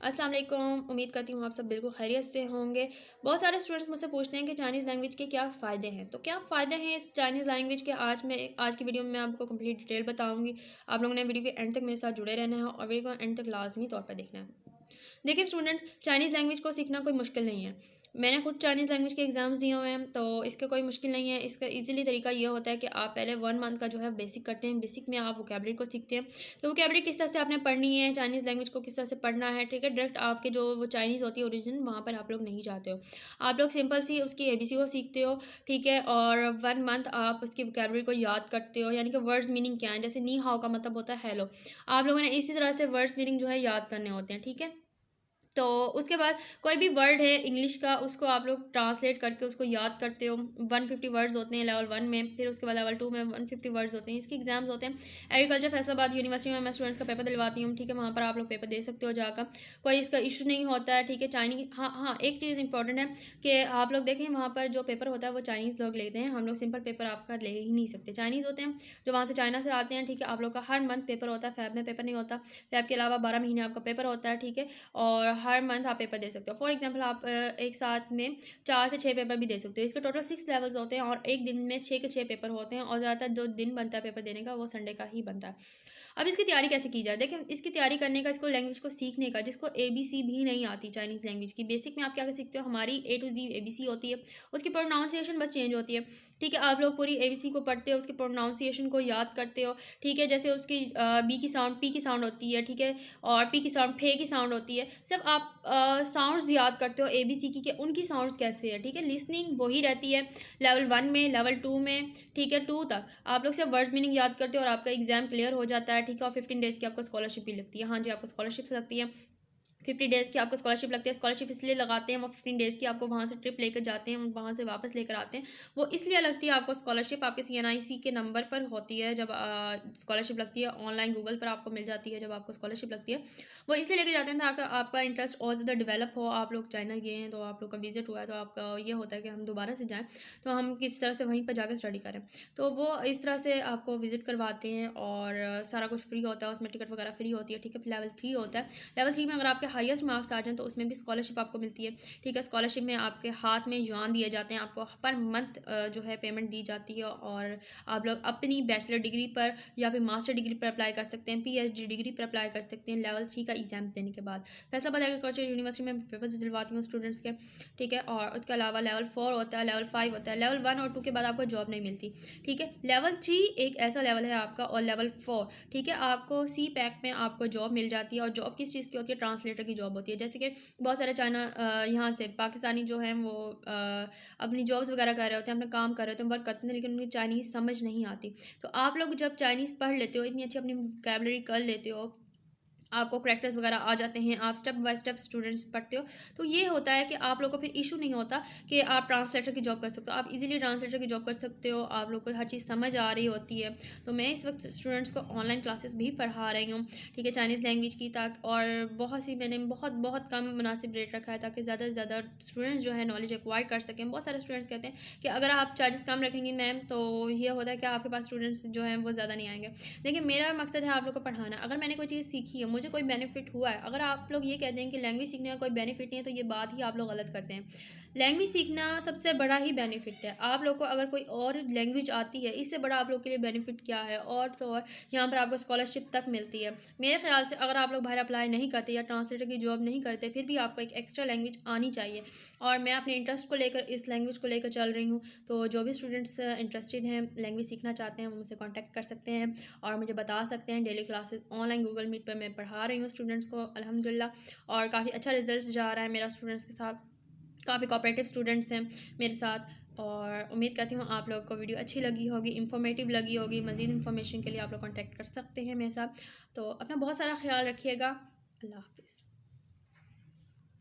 अस्सलाम वालेकुम। उम्मीद करती हूँ आप सब बिल्कुल खैरियत से होंगे। बहुत सारे स्टूडेंट्स मुझसे पूछते हैं कि चाइनीज़ लैंग्वेज के क्या फ़ायदे हैं। तो क्या फ़ायदे हैं इस चाइनीज़ लैंग्वेज के, आज की वीडियो में मैं आपको कंप्लीट डिटेल बताऊँगी। आप लोगों ने वीडियो के एंड तक मेरे साथ जुड़े रहना है और वीडियो को एंड तक लाज़मी तौर पर देखना है। देखिए स्टूडेंट्स, चाइनीज़ लैंग्वेज को सीखना कोई मुश्किल नहीं है। मैंने खुद चाइनीज़ लैंग्वेज के एग्ज़ाम्स दिए हुए हैं, तो इसका कोई मुश्किल नहीं है। इसका ईज़िली तरीका ये होता है कि आप पहले 1 मंथ का जो है बेसिक करते हैं। बेसिक में आप वोकैब्युलरी को सीखते हैं। तो वोकैब्युलरी किस तरह से आपने पढ़नी है, चाइनीज़ लैंग्वेज को किस तरह से पढ़ना है, ठीक है? डायरेक्ट आपके जो वो चाइनीज़ होती है ओरिजिनल, वहाँ पर आप लोग नहीं जाते हो। आप लोग सिंपल सी उसकी एबीसी को सीखते हो, ठीक है? और 1 मंथ आप उसकी वोकैब्युलरी को याद करते हो, यानी कि वर्ड्स मीनिंग क्या है? जैसे नी हाओ का मतलब होता है हेलो। आप लोगों ने इसी तरह से वर्ड्स मीनिंग जो है याद करने होते हैं, ठीक है? तो उसके बाद कोई भी वर्ड है इंग्लिश का, उसको आप लोग ट्रांसलेट करके उसको याद करते हो। 150 वर्ड्स होते हैं लेवल 1 में, फिर उसके बाद लेवल 2 में 150 वर्ड्स होते हैं। इसके एग्जाम्स होते हैं। एग्रीकल्चर फैसलाबाद यूनिवर्सिटी में मैं स्टूडेंट्स का पेपर दिलवाती हूँ, ठीक है? वहाँ पर आप लोग पेपर दे सकते हो जाकर। कोई इसका इशू नहीं होता है, ठीक है? चाइनीज, हाँ हाँ, एक चीज़ इंपॉर्टेंट है कि आप लोग देखें वहाँ पर जो पेपर होता है वो चाइनीज़ लोग लेते हैं। हम लोग सिंपल पेपर आपका ले ही नहीं सकते। चाइनीज़ होते हैं जो वहाँ से चाइना से आते हैं, ठीक है? आप लोग का हर मंथ पेपर होता है। फैब में पेपर नहीं होता। फैब के अलावा 12 महीने आपका पेपर होता है, ठीक है? और हर मंथ आप पेपर दे सकते हो। फॉर एग्जांपल आप एक साथ में 4 से 6 पेपर भी दे सकते हो। इसके टोटल 6 लेवल्स होते हैं और एक दिन में 6 के 6 पेपर होते हैं और ज़्यादातर जो दिन बनता है पेपर देने का वो संडे का ही बनता है। अब इसकी तैयारी कैसे की जाए? देखिए इसकी तैयारी करने का, इसको लैंग्वेज को सीखने का, जिसको एबीसी भी नहीं आती चाइनीज़ लैंग्वेज की, बेसिक में आप क्या कर सीखते हो, हमारी ए टू ज़ेड एबीसी होती है। उसकी प्रोनाउंसिएशन बस चेंज होती है, ठीक है? आप लोग पूरी एबीसी को पढ़ते हो, उसकी प्रोनाउंसिएशन को याद करते हो, ठीक है? जैसे उसकी बी की साउंड पी की साउंड होती है, ठीक है? और पी की साउंड फे की साउंड होती है। सिर्फ आप साउंड्स याद करते हो एबीसी की कि उनकी साउंड्स कैसे है, ठीक है? लिसनिंग वही रहती है लेवल 1 में, लेवल 2 में, ठीक है? 2 तक आप लोग सिर्फ वर्ड्स मीनिंग याद करते हो और आपका एग्जाम क्लियर हो जाता है, ठीक है? और 15 डेज़ की आपको स्कॉलरशिप भी लगती है। हाँ जी, आपको स्कॉलरशिप लगती है। 50 डेज़ की आपको स्कॉलरशिप लगती है। स्कॉलरशिप इसलिए लगाते हैं, वो 15 डेज़ की आपको वहाँ से ट्रिप लेकर जाते हैं, वहाँ से वापस लेकर आते हैं। वो इसलिए लगती है आपको स्कॉलरशिप, आपके सीएनआईसी के नंबर पर होती है जब स्कॉलरशिप लगती है। ऑनलाइन गूगल पर आपको मिल जाती है जब आपको स्कॉलरशिप लगती है। वो इसलिए लेके जाते हैं ताकि आपका इंटरेस्ट और ज़्यादा डेवलप हो। आप लोग चाइना गए हैं तो आप लोग का विज़िट हुआ है, तो आपका ये होता है कि हम दोबारा से जाएँ, तो हम किस तरह से वहीं पर जाकर स्टडी करें। तो वो इस तरह से आपको विज़िट करवाते हैं और सारा कुछ फ्री होता है, उसमें टिकट वगैरह फ्री होती है, ठीक है? फिर लेवल 3 होता है। लेवल 3 में अगर आपके हाईएस्ट मार्क्स आ जाएँ तो उसमें भी स्कॉलरशिप आपको मिलती है, ठीक है? स्कॉलरशिप में आपके हाथ में युआन दिए जाते हैं, आपको पर मंथ जो है पेमेंट दी जाती है और आप लोग अपनी बैचलर डिग्री पर या फिर मास्टर डिग्री पर अप्लाई कर सकते हैं, पीएचडी डिग्री पर अप्लाई कर सकते हैं लेवल 3 का एग्ज़ाम देने के बाद। फैसलाबाद एग्रीकल्चर यूनिवर्सिटी में पेपर्स दिलवाती हूँ स्टूडेंट्स के, ठीक है? और उसके अलावा लेवल 4 होता है, लेवल 5 होता है। लेवल 1 और 2 के बाद आपको जॉब नहीं मिलती, ठीक है? लेवल 3 एक ऐसा लेवल है आपका, और लेवल 4, ठीक है? आपको सी पैक में आपको जॉब मिल जाती है और जॉब किस चीज़ की होती है? ट्रांसलेटर की जॉब होती है। जैसे कि बहुत सारे चाइना यहाँ से पाकिस्तानी जो हैं वो अपनी जॉब्स वगैरह कर रहे होते हैं, अपना काम कर रहे होते हैं, वर्क करते हैं, लेकिन उन्हें चाइनीज़ समझ नहीं आती। तो आप लोग जब चाइनीज़ पढ़ लेते हो, इतनी अच्छी अपनी वोकैब्युलरी कर लेते हो, आपको करैक्टर्स वगैरह आ जाते हैं, आप स्टेप बाय स्टेप स्टूडेंट्स पढ़ते हो, तो ये होता है कि आप लोगों को फिर इशू नहीं होता कि आप ट्रांसलेटर की जॉब कर सकते हो। आप इजीली ट्रांसलेटर की जॉब कर सकते हो, आप लोग को हर चीज़ समझ आ रही होती है। तो मैं इस वक्त स्टूडेंट्स को ऑनलाइन क्लासेस भी पढ़ा रही हूँ, ठीक है? चाइनीज़ लैंग्वेज की, ताकि और बहुत सी मैंने बहुत बहुत कम मुनासिब रेट रखा है ताकि ज़्यादा से ज़्यादा स्टूडेंट्स जो है नॉलेज एक्वायर कर सकें। बहुत सारे स्टूडेंट्स कहते हैं कि अगर आप चार्जेस कम रखेंगी मैम तो ये होता है कि आपके पास स्टूडेंट्स जो हैं वो ज़्यादा नहीं आएंगे। देखिए मेरा मकसद है आप लोग को पढ़ाना। अगर मैंने कोई चीज़ सीखी है, मुझे कोई बेनिफिट हुआ है, अगर आप लोग ये कहते हैं कि लैंग्वेज सीखने का कोई बेनिफिट नहीं है, तो ये बात ही आप लोग गलत करते हैं। लैंग्वेज सीखना सबसे बड़ा ही बेनिफिट है। आप लोग को अगर कोई और लैंग्वेज आती है, इससे बड़ा आप लोग के लिए बेनिफिट क्या है? और तो और यहाँ पर आपको स्कॉलरशिप तक मिलती है। मेरे ख्याल से अगर आप लोग बाहर अप्लाई नहीं करते या ट्रांसलेटर की जॉब नहीं करते, फिर भी आपको एक एक्स्ट्रा लैंग्वेज आनी चाहिए। और मैं अपने इंटरेस्ट को लेकर इस लैंग्वेज को लेकर चल रही हूँ। तो जो भी स्टूडेंट्स इंटरेस्टेड हैं, लैंग्वेज सीखना चाहते हैं, वो मुझसे कॉन्टैक्ट कर सकते हैं और मुझे बता सकते हैं। Daily classes online Google Meet पर मैं पढ़ा रही हूँ स्टूडेंट्स को अल्हम्दुलिल्लाह, और काफ़ी अच्छा रिजल्ट जा रहा है मेरा स्टूडेंट्स के साथ। काफ़ी कोऑपरेटिव स्टूडेंट्स हैं मेरे साथ, और उम्मीद करती हूँ आप लोगों को वीडियो अच्छी लगी होगी, इन्फॉर्मेटिव लगी होगी। मज़ीद इन्फॉर्मेशन के लिए आप लोग कॉन्टैक्ट कर सकते हैं मेरे साथ। तो अपना बहुत सारा ख्याल रखिएगा। अल्लाह हाफ़िज़।